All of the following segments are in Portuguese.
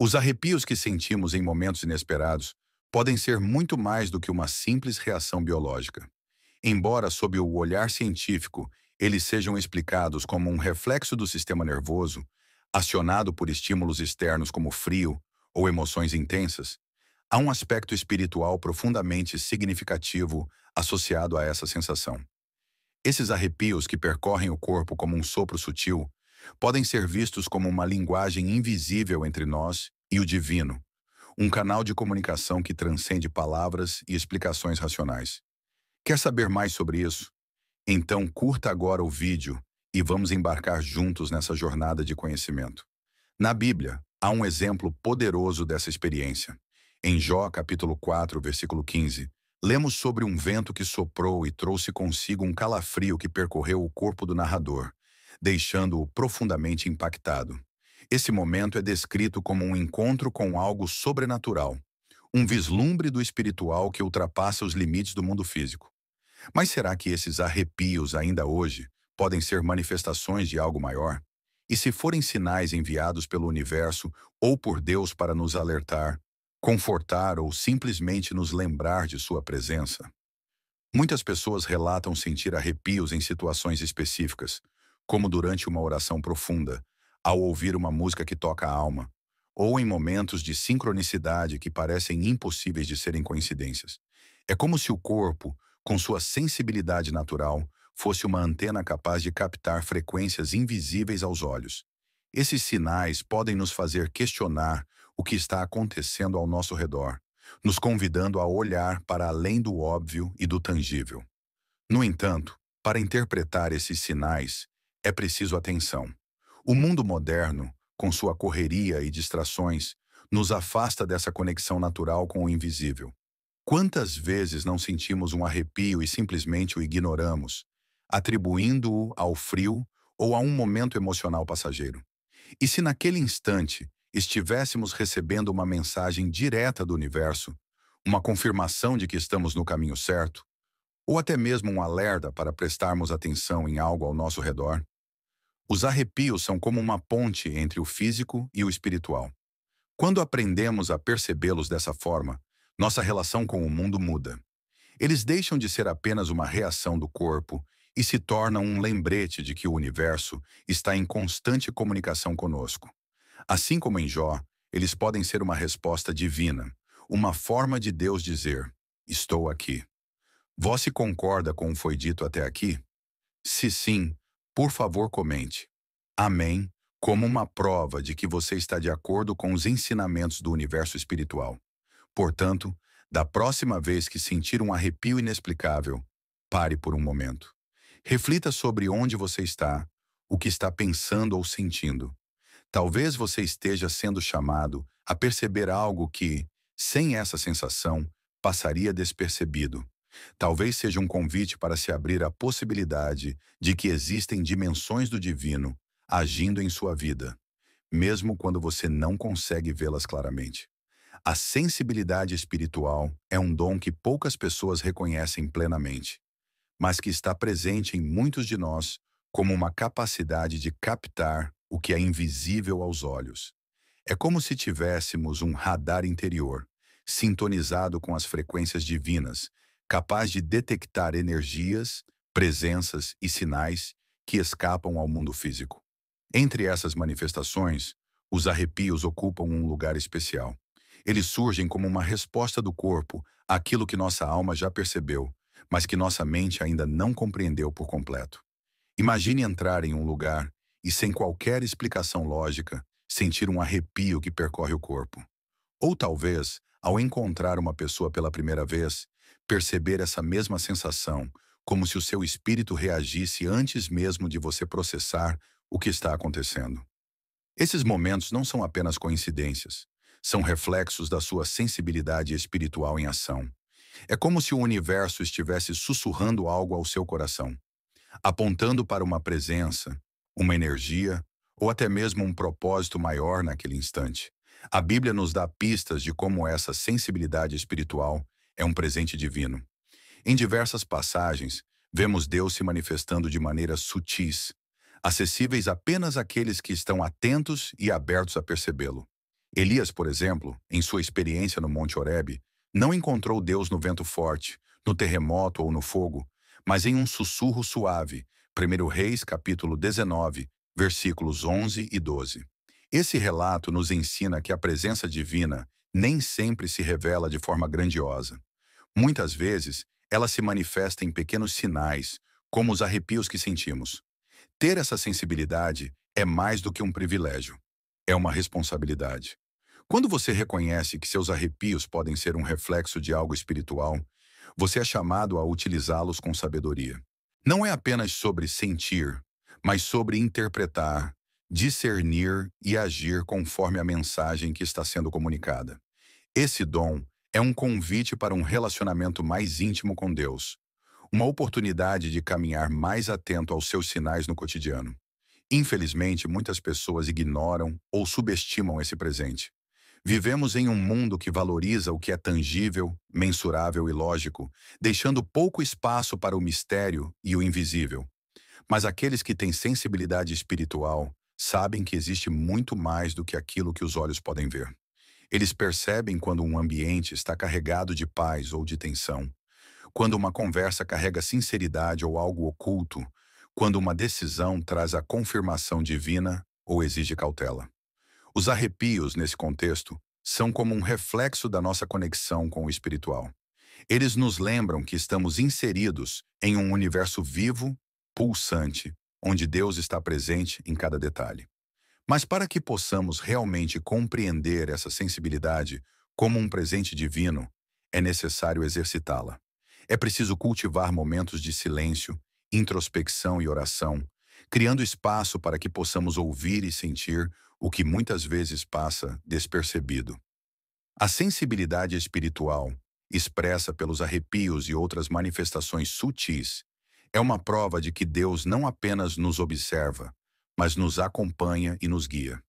Os arrepios que sentimos em momentos inesperados podem ser muito mais do que uma simples reação biológica. Embora, sob o olhar científico, eles sejam explicados como um reflexo do sistema nervoso, acionado por estímulos externos como frio ou emoções intensas, há um aspecto espiritual profundamente significativo associado a essa sensação. Esses arrepios que percorrem o corpo como um sopro sutil podem ser vistos como uma linguagem invisível entre nós e o divino, um canal de comunicação que transcende palavras e explicações racionais. Quer saber mais sobre isso? Então curta agora o vídeo e vamos embarcar juntos nessa jornada de conhecimento. Na Bíblia, há um exemplo poderoso dessa experiência. Em Jó, capítulo 4, versículo 15, lemos sobre um vento que soprou e trouxe consigo um calafrio que percorreu o corpo do narrador, deixando-o profundamente impactado. Esse momento é descrito como um encontro com algo sobrenatural, um vislumbre do espiritual que ultrapassa os limites do mundo físico. Mas será que esses arrepios, ainda hoje, podem ser manifestações de algo maior? E se forem sinais enviados pelo universo ou por Deus para nos alertar, confortar ou simplesmente nos lembrar de sua presença? Muitas pessoas relatam sentir arrepios em situações específicas, como durante uma oração profunda, ao ouvir uma música que toca a alma, ou em momentos de sincronicidade que parecem impossíveis de serem coincidências. É como se o corpo, com sua sensibilidade natural, fosse uma antena capaz de captar frequências invisíveis aos olhos. Esses sinais podem nos fazer questionar o que está acontecendo ao nosso redor, nos convidando a olhar para além do óbvio e do tangível. No entanto, para interpretar esses sinais, é preciso atenção. O mundo moderno, com sua correria e distrações, nos afasta dessa conexão natural com o invisível. Quantas vezes não sentimos um arrepio e simplesmente o ignoramos, atribuindo-o ao frio ou a um momento emocional passageiro? E se naquele instante estivéssemos recebendo uma mensagem direta do universo, uma confirmação de que estamos no caminho certo, ou até mesmo um alerta para prestarmos atenção em algo ao nosso redor? Os arrepios são como uma ponte entre o físico e o espiritual. Quando aprendemos a percebê-los dessa forma, nossa relação com o mundo muda. Eles deixam de ser apenas uma reação do corpo e se tornam um lembrete de que o universo está em constante comunicação conosco. Assim como em Jó, eles podem ser uma resposta divina, uma forma de Deus dizer: estou aqui. Você concorda com o que foi dito até aqui? Se sim, por favor comente. Amém, como uma prova de que você está de acordo com os ensinamentos do universo espiritual. Portanto, da próxima vez que sentir um arrepio inexplicável, pare por um momento. Reflita sobre onde você está, o que está pensando ou sentindo. Talvez você esteja sendo chamado a perceber algo que, sem essa sensação, passaria despercebido. Talvez seja um convite para se abrir à possibilidade de que existem dimensões do divino agindo em sua vida, mesmo quando você não consegue vê-las claramente. A sensibilidade espiritual é um dom que poucas pessoas reconhecem plenamente, mas que está presente em muitos de nós como uma capacidade de captar o que é invisível aos olhos. É como se tivéssemos um radar interior, sintonizado com as frequências divinas, capaz de detectar energias, presenças e sinais que escapam ao mundo físico. Entre essas manifestações, os arrepios ocupam um lugar especial. Eles surgem como uma resposta do corpo àquilo que nossa alma já percebeu, mas que nossa mente ainda não compreendeu por completo. Imagine entrar em um lugar e, sem qualquer explicação lógica, sentir um arrepio que percorre o corpo. Ou talvez, ao encontrar uma pessoa pela primeira vez, perceber essa mesma sensação, como se o seu espírito reagisse antes mesmo de você processar o que está acontecendo. Esses momentos não são apenas coincidências, são reflexos da sua sensibilidade espiritual em ação. É como se o universo estivesse sussurrando algo ao seu coração, apontando para uma presença, uma energia ou até mesmo um propósito maior naquele instante. A Bíblia nos dá pistas de como essa sensibilidade espiritual é um presente divino. Em diversas passagens, vemos Deus se manifestando de maneiras sutis, acessíveis apenas àqueles que estão atentos e abertos a percebê-lo. Elias, por exemplo, em sua experiência no Monte Horebe, não encontrou Deus no vento forte, no terremoto ou no fogo, mas em um sussurro suave. 1 Reis, capítulo 19, versículos 11 e 12. Esse relato nos ensina que a presença divina nem sempre se revela de forma grandiosa. Muitas vezes, ela se manifesta em pequenos sinais, como os arrepios que sentimos. Ter essa sensibilidade é mais do que um privilégio. É uma responsabilidade. Quando você reconhece que seus arrepios podem ser um reflexo de algo espiritual, você é chamado a utilizá-los com sabedoria. Não é apenas sobre sentir, mas sobre interpretar, discernir e agir conforme a mensagem que está sendo comunicada. Esse dom é um convite para um relacionamento mais íntimo com Deus, uma oportunidade de caminhar mais atento aos seus sinais no cotidiano. Infelizmente, muitas pessoas ignoram ou subestimam esse presente. Vivemos em um mundo que valoriza o que é tangível, mensurável e lógico, deixando pouco espaço para o mistério e o invisível. Mas aqueles que têm sensibilidade espiritual sabem que existe muito mais do que aquilo que os olhos podem ver. Eles percebem quando um ambiente está carregado de paz ou de tensão, quando uma conversa carrega sinceridade ou algo oculto, quando uma decisão traz a confirmação divina ou exige cautela. Os arrepios, nesse contexto, são como um reflexo da nossa conexão com o espiritual. Eles nos lembram que estamos inseridos em um universo vivo, pulsante, onde Deus está presente em cada detalhe. Mas para que possamos realmente compreender essa sensibilidade como um presente divino, é necessário exercitá-la. É preciso cultivar momentos de silêncio, introspecção e oração, criando espaço para que possamos ouvir e sentir o que muitas vezes passa despercebido. A sensibilidade espiritual, expressa pelos arrepios e outras manifestações sutis, é uma prova de que Deus não apenas nos observa, mas nos acompanha e nos guia.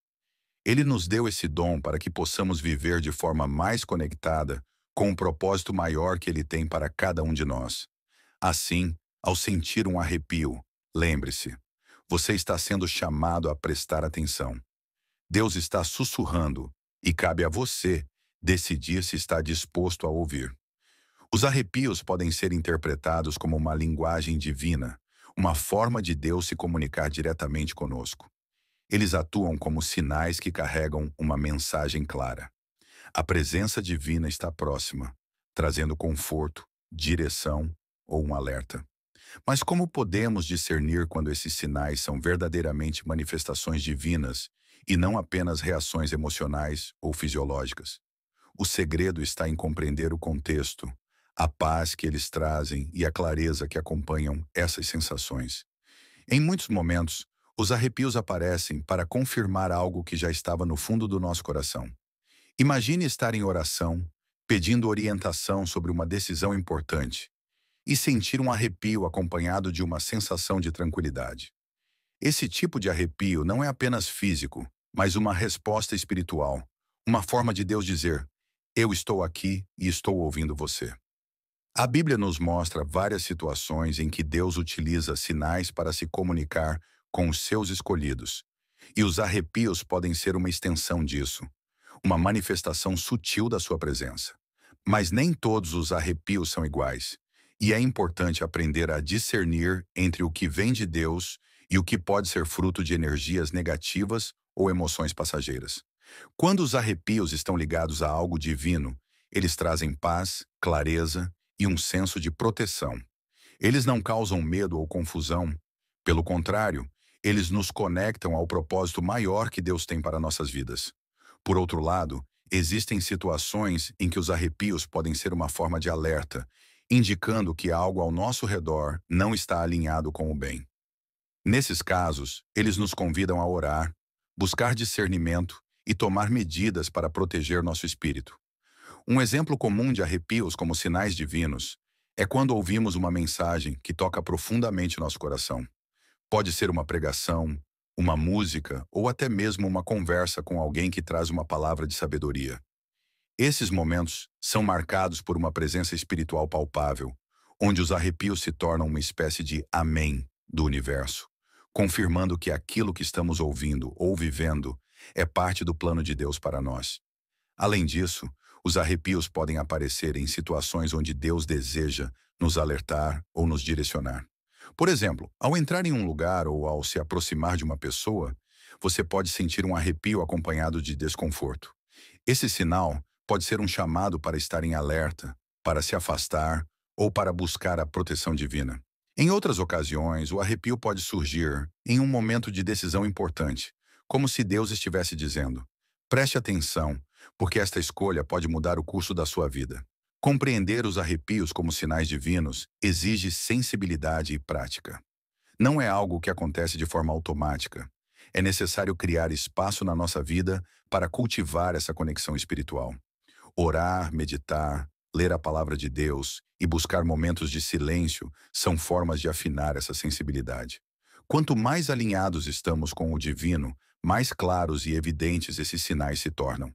Ele nos deu esse dom para que possamos viver de forma mais conectada com o propósito maior que Ele tem para cada um de nós. Assim, ao sentir um arrepio, lembre-se, você está sendo chamado a prestar atenção. Deus está sussurrando e cabe a você decidir se está disposto a ouvir. Os arrepios podem ser interpretados como uma linguagem divina, uma forma de Deus se comunicar diretamente conosco. Eles atuam como sinais que carregam uma mensagem clara. A presença divina está próxima, trazendo conforto, direção ou um alerta. Mas como podemos discernir quando esses sinais são verdadeiramente manifestações divinas e não apenas reações emocionais ou fisiológicas? O segredo está em compreender o contexto, a paz que eles trazem e a clareza que acompanham essas sensações. Em muitos momentos, os arrepios aparecem para confirmar algo que já estava no fundo do nosso coração. Imagine estar em oração, pedindo orientação sobre uma decisão importante, e sentir um arrepio acompanhado de uma sensação de tranquilidade. Esse tipo de arrepio não é apenas físico, mas uma resposta espiritual, uma forma de Deus dizer: eu estou aqui e estou ouvindo você. A Bíblia nos mostra várias situações em que Deus utiliza sinais para se comunicar com os seus escolhidos, e os arrepios podem ser uma extensão disso, uma manifestação sutil da sua presença. Mas nem todos os arrepios são iguais, e é importante aprender a discernir entre o que vem de Deus e o que pode ser fruto de energias negativas ou emoções passageiras. Quando os arrepios estão ligados a algo divino, eles trazem paz, clareza e um senso de proteção. Eles não causam medo ou confusão. Pelo contrário, eles nos conectam ao propósito maior que Deus tem para nossas vidas. Por outro lado, existem situações em que os arrepios podem ser uma forma de alerta, indicando que algo ao nosso redor não está alinhado com o bem. Nesses casos, eles nos convidam a orar, buscar discernimento e tomar medidas para proteger nosso espírito. Um exemplo comum de arrepios como sinais divinos é quando ouvimos uma mensagem que toca profundamente nosso coração. Pode ser uma pregação, uma música ou até mesmo uma conversa com alguém que traz uma palavra de sabedoria. Esses momentos são marcados por uma presença espiritual palpável, onde os arrepios se tornam uma espécie de amém do universo, confirmando que aquilo que estamos ouvindo ou vivendo É parte do plano de Deus para nós. Além disso, os arrepios podem aparecer em situações onde Deus deseja nos alertar ou nos direcionar. Por exemplo, ao entrar em um lugar ou ao se aproximar de uma pessoa, você pode sentir um arrepio acompanhado de desconforto. Esse sinal pode ser um chamado para estar em alerta, para se afastar ou para buscar a proteção divina. Em outras ocasiões, o arrepio pode surgir em um momento de decisão importante, como se Deus estivesse dizendo: preste atenção, porque esta escolha pode mudar o curso da sua vida. Compreender os arrepios como sinais divinos exige sensibilidade e prática. Não é algo que acontece de forma automática. É necessário criar espaço na nossa vida para cultivar essa conexão espiritual. Orar, meditar, ler a palavra de Deus e buscar momentos de silêncio são formas de afinar essa sensibilidade. Quanto mais alinhados estamos com o divino, mais claros e evidentes esses sinais se tornam.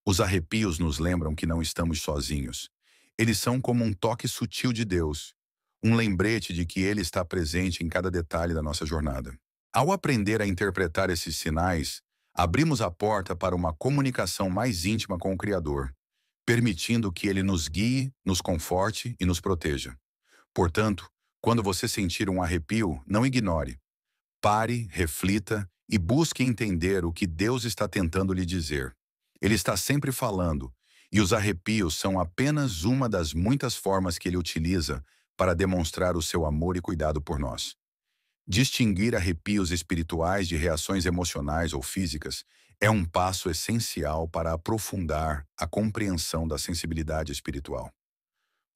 Os arrepios nos lembram que não estamos sozinhos. Eles são como um toque sutil de Deus, um lembrete de que Ele está presente em cada detalhe da nossa jornada. Ao aprender a interpretar esses sinais, abrimos a porta para uma comunicação mais íntima com o Criador, permitindo que Ele nos guie, nos conforte e nos proteja. Portanto, quando você sentir um arrepio, não ignore. Pare, reflita e busque entender o que Deus está tentando lhe dizer. Ele está sempre falando, e os arrepios são apenas uma das muitas formas que Ele utiliza para demonstrar o seu amor e cuidado por nós. Distinguir arrepios espirituais de reações emocionais ou físicas é um passo essencial para aprofundar a compreensão da sensibilidade espiritual.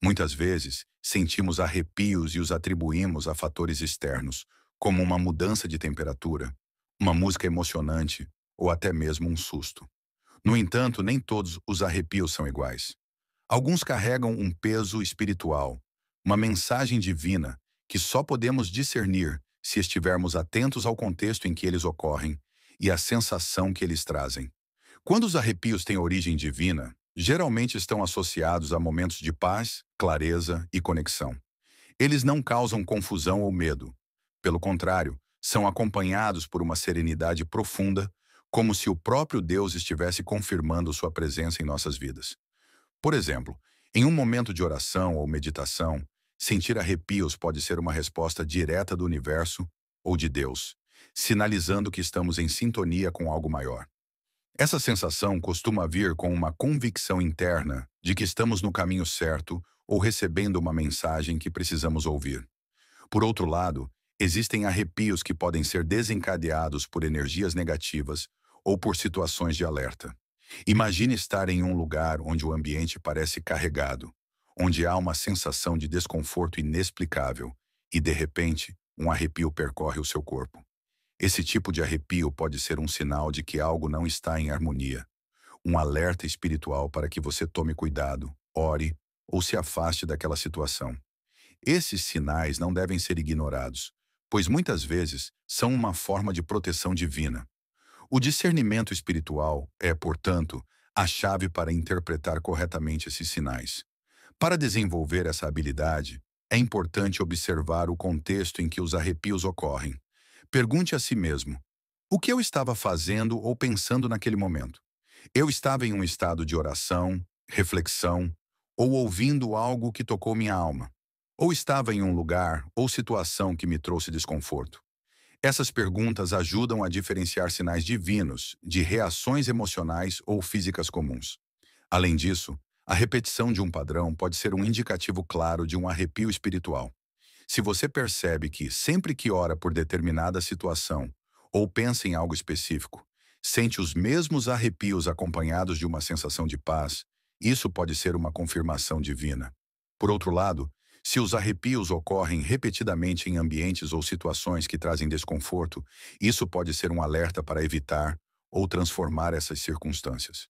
Muitas vezes, sentimos arrepios e os atribuímos a fatores externos, como uma mudança de temperatura, uma música emocionante ou até mesmo um susto. No entanto, nem todos os arrepios são iguais. Alguns carregam um peso espiritual, uma mensagem divina que só podemos discernir se estivermos atentos ao contexto em que eles ocorrem e à sensação que eles trazem. Quando os arrepios têm origem divina, geralmente estão associados a momentos de paz, clareza e conexão. Eles não causam confusão ou medo. Pelo contrário, são acompanhados por uma serenidade profunda, como se o próprio Deus estivesse confirmando sua presença em nossas vidas. Por exemplo, em um momento de oração ou meditação, sentir arrepios pode ser uma resposta direta do universo ou de Deus, sinalizando que estamos em sintonia com algo maior. Essa sensação costuma vir com uma convicção interna de que estamos no caminho certo ou recebendo uma mensagem que precisamos ouvir. Por outro lado, existem arrepios que podem ser desencadeados por energias negativas ou por situações de alerta. Imagine estar em um lugar onde o ambiente parece carregado, onde há uma sensação de desconforto inexplicável e, de repente, um arrepio percorre o seu corpo. Esse tipo de arrepio pode ser um sinal de que algo não está em harmonia, um alerta espiritual para que você tome cuidado, ore ou se afaste daquela situação. Esses sinais não devem ser ignorados, pois muitas vezes são uma forma de proteção divina. O discernimento espiritual é, portanto, a chave para interpretar corretamente esses sinais. Para desenvolver essa habilidade, é importante observar o contexto em que os arrepios ocorrem. Pergunte a si mesmo: o que eu estava fazendo ou pensando naquele momento? Eu estava em um estado de oração, reflexão, ou ouvindo algo que tocou minha alma? Ou estava em um lugar ou situação que me trouxe desconforto? Essas perguntas ajudam a diferenciar sinais divinos de reações emocionais ou físicas comuns. Além disso, a repetição de um padrão pode ser um indicativo claro de um arrepio espiritual. Se você percebe que, sempre que ora por determinada situação ou pensa em algo específico, sente os mesmos arrepios acompanhados de uma sensação de paz, isso pode ser uma confirmação divina. Por outro lado, se os arrepios ocorrem repetidamente em ambientes ou situações que trazem desconforto, isso pode ser um alerta para evitar ou transformar essas circunstâncias.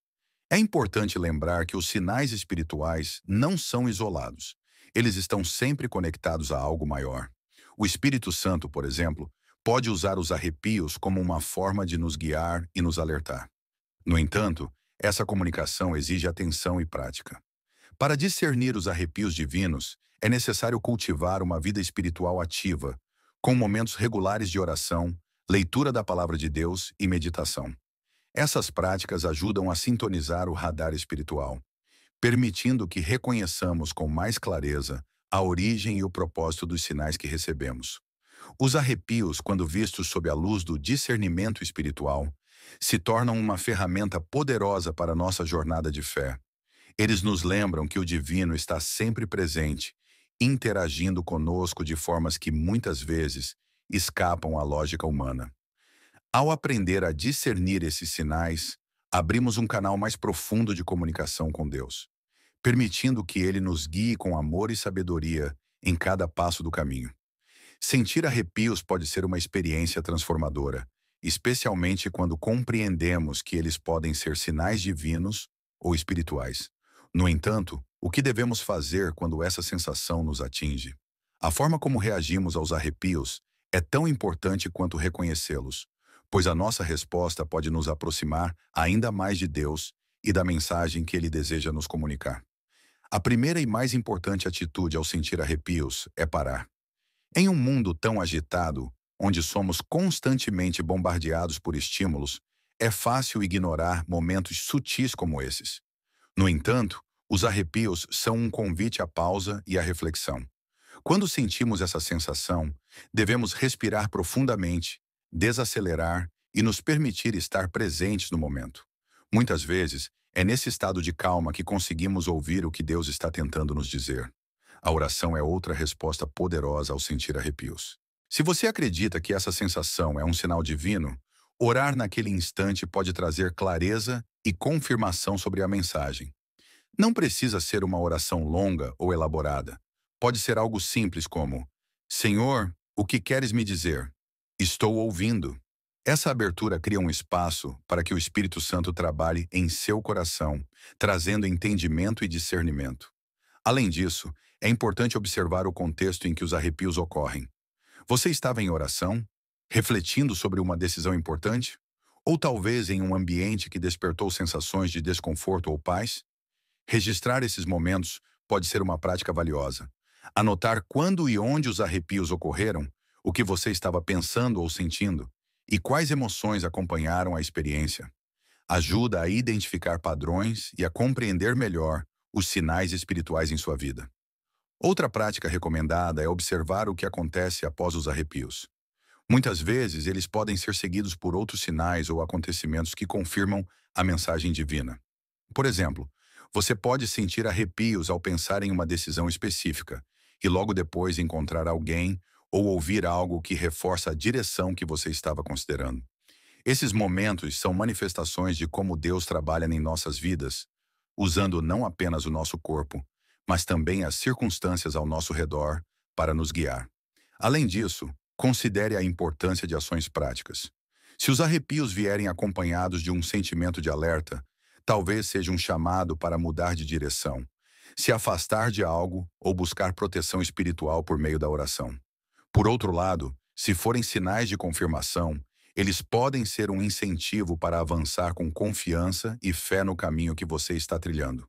É importante lembrar que os sinais espirituais não são isolados. Eles estão sempre conectados a algo maior. O Espírito Santo, por exemplo, pode usar os arrepios como uma forma de nos guiar e nos alertar. No entanto, essa comunicação exige atenção e prática. Para discernir os arrepios divinos, é necessário cultivar uma vida espiritual ativa, com momentos regulares de oração, leitura da palavra de Deus e meditação. Essas práticas ajudam a sintonizar o radar espiritual, permitindo que reconheçamos com mais clareza a origem e o propósito dos sinais que recebemos. Os arrepios, quando vistos sob a luz do discernimento espiritual, se tornam uma ferramenta poderosa para a nossa jornada de fé. Eles nos lembram que o divino está sempre presente, interagindo conosco de formas que muitas vezes escapam à lógica humana. Ao aprender a discernir esses sinais, abrimos um canal mais profundo de comunicação com Deus, permitindo que Ele nos guie com amor e sabedoria em cada passo do caminho. Sentir arrepios pode ser uma experiência transformadora, especialmente quando compreendemos que eles podem ser sinais divinos ou espirituais. No entanto, o que devemos fazer quando essa sensação nos atinge? A forma como reagimos aos arrepios é tão importante quanto reconhecê-los, pois a nossa resposta pode nos aproximar ainda mais de Deus e da mensagem que Ele deseja nos comunicar. A primeira e mais importante atitude ao sentir arrepios é parar. Em um mundo tão agitado, onde somos constantemente bombardeados por estímulos, é fácil ignorar momentos sutis como esses. No entanto, os arrepios são um convite à pausa e à reflexão. Quando sentimos essa sensação, devemos respirar profundamente, desacelerar e nos permitir estar presentes no momento. Muitas vezes, é nesse estado de calma que conseguimos ouvir o que Deus está tentando nos dizer. A oração é outra resposta poderosa ao sentir arrepios. Se você acredita que essa sensação é um sinal divino, orar naquele instante pode trazer clareza e confirmação sobre a mensagem. Não precisa ser uma oração longa ou elaborada. Pode ser algo simples como: Senhor, o que queres me dizer? Estou ouvindo. Essa abertura cria um espaço para que o Espírito Santo trabalhe em seu coração, trazendo entendimento e discernimento. Além disso, é importante observar o contexto em que os arrepios ocorrem. Você estava em oração, refletindo sobre uma decisão importante? Ou talvez em um ambiente que despertou sensações de desconforto ou paz? Registrar esses momentos pode ser uma prática valiosa. Anotar quando e onde os arrepios ocorreram, o que você estava pensando ou sentindo, e quais emoções acompanharam a experiência. Ajuda a identificar padrões e a compreender melhor os sinais espirituais em sua vida. Outra prática recomendada é observar o que acontece após os arrepios. Muitas vezes, eles podem ser seguidos por outros sinais ou acontecimentos que confirmam a mensagem divina. Por exemplo, você pode sentir arrepios ao pensar em uma decisão específica e logo depois encontrar alguém ou ouvir algo que reforça a direção que você estava considerando. Esses momentos são manifestações de como Deus trabalha em nossas vidas, usando não apenas o nosso corpo, mas também as circunstâncias ao nosso redor para nos guiar. Além disso, considere a importância de ações práticas. Se os arrepios vierem acompanhados de um sentimento de alerta, talvez seja um chamado para mudar de direção, se afastar de algo ou buscar proteção espiritual por meio da oração. Por outro lado, se forem sinais de confirmação, eles podem ser um incentivo para avançar com confiança e fé no caminho que você está trilhando.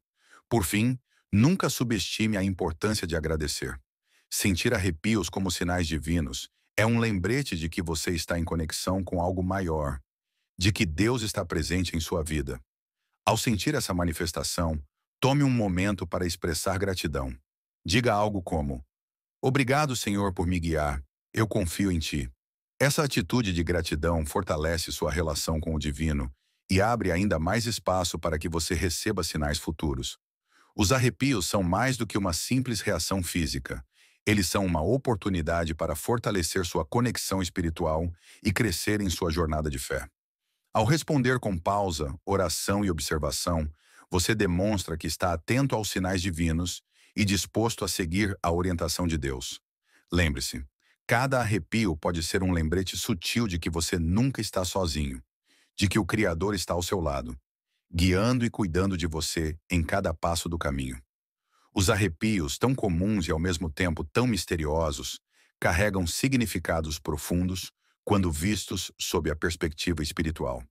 Por fim, nunca subestime a importância de agradecer. Sentir arrepios como sinais divinos é um lembrete de que você está em conexão com algo maior, de que Deus está presente em sua vida. Ao sentir essa manifestação, tome um momento para expressar gratidão. Diga algo como: Obrigado, Senhor, por me guiar. Eu confio em Ti. Essa atitude de gratidão fortalece sua relação com o divino e abre ainda mais espaço para que você receba sinais futuros. Os arrepios são mais do que uma simples reação física. Eles são uma oportunidade para fortalecer sua conexão espiritual e crescer em sua jornada de fé. Ao responder com pausa, oração e observação, você demonstra que está atento aos sinais divinos e disposto a seguir a orientação de Deus. Lembre-se, cada arrepio pode ser um lembrete sutil de que você nunca está sozinho, de que o Criador está ao seu lado, guiando e cuidando de você em cada passo do caminho. Os arrepios, tão comuns e ao mesmo tempo tão misteriosos, carregam significados profundos quando vistos sob a perspectiva espiritual.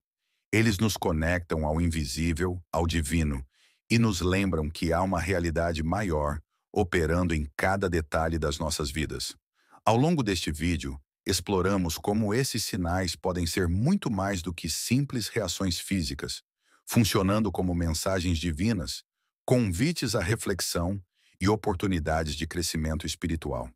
Eles nos conectam ao invisível, ao divino, e nos lembram que há uma realidade maior operando em cada detalhe das nossas vidas. Ao longo deste vídeo, exploramos como esses sinais podem ser muito mais do que simples reações físicas, funcionando como mensagens divinas, convites à reflexão e oportunidades de crescimento espiritual.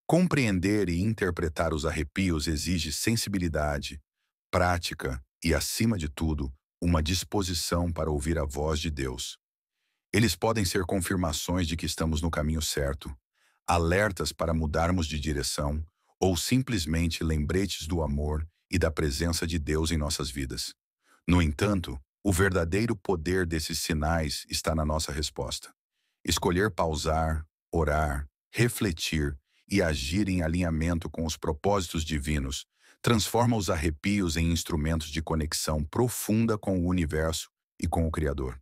Compreender e interpretar os arrepios exige sensibilidade, prática e, acima de tudo, uma disposição para ouvir a voz de Deus. Eles podem ser confirmações de que estamos no caminho certo, alertas para mudarmos de direção ou simplesmente lembretes do amor e da presença de Deus em nossas vidas. No entanto, o verdadeiro poder desses sinais está na nossa resposta. Escolher pausar, orar, refletir e agir em alinhamento com os propósitos divinos transforma os arrepios em instrumentos de conexão profunda com o universo e com o Criador.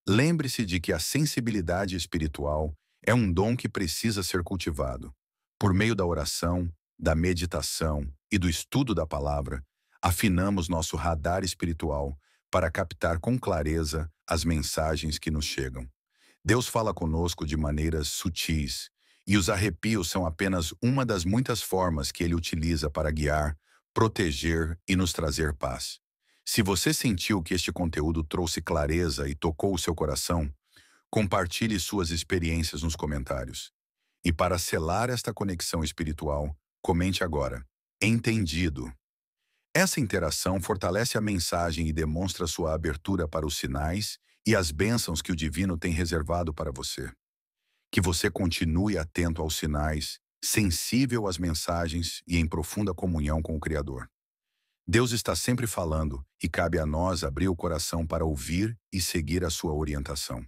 Lembre-se de que a sensibilidade espiritual é um dom que precisa ser cultivado. Por meio da oração, da meditação e do estudo da palavra, afinamos nosso radar espiritual para captar com clareza as mensagens que nos chegam. Deus fala conosco de maneiras sutis, e os arrepios são apenas uma das muitas formas que Ele utiliza para guiar, proteger e nos trazer paz. Se você sentiu que este conteúdo trouxe clareza e tocou o seu coração, compartilhe suas experiências nos comentários. E para selar esta conexão espiritual, comente agora: entendido. Essa interação fortalece a mensagem e demonstra sua abertura para os sinais e as bênçãos que o divino tem reservado para você. Que você continue atento aos sinais, sensível às mensagens e em profunda comunhão com o Criador. Deus está sempre falando e cabe a nós abrir o coração para ouvir e seguir a sua orientação.